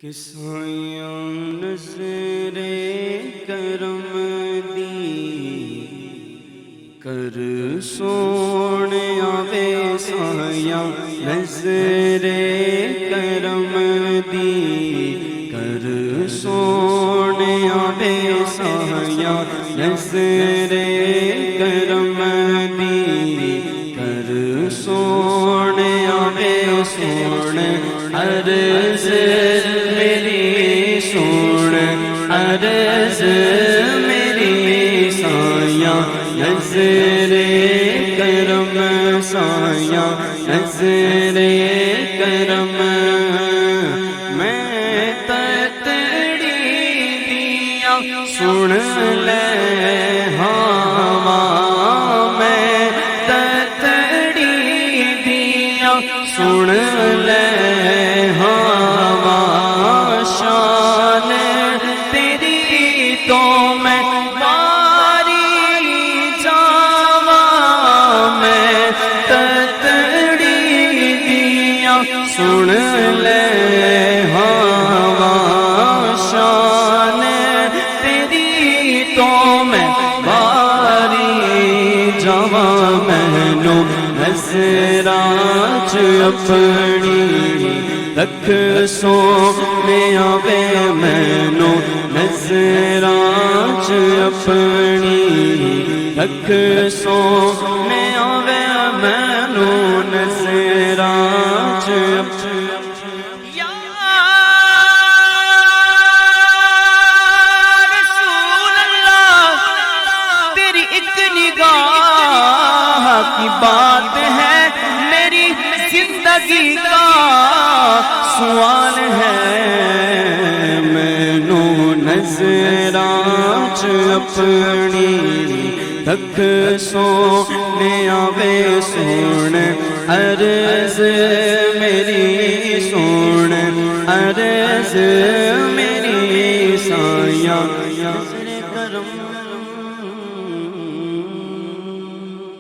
کسائیاں نظر کرم دی کر سونے آوے سایاں نظر کرم دی کر سونے آوے سایاں نظر کرم دی کر سونے آوے سونے عرض میری سن عرض میری سایاں نظر کرم سایاں نظر کرم میں تتڑی دیا سن لے ہوا میں تتڑی دیا سن لے تو میں باری جاوا میں تتڑی دیا سن لے ہوا شان تیری تو میں باری جاوا مینوں نظراں اپنی رکھ سونے آوے مینوں نظراں اپنی رکھ سونے آوے مینوں نظراں یا رسول اللہ تیری ایک نگاہ کی بات ہے میری زندگی کا سوال ہے مینوں نظراں اپنی رکھ سونے آوے سن عرض میری سن عرض میری سایاں کرم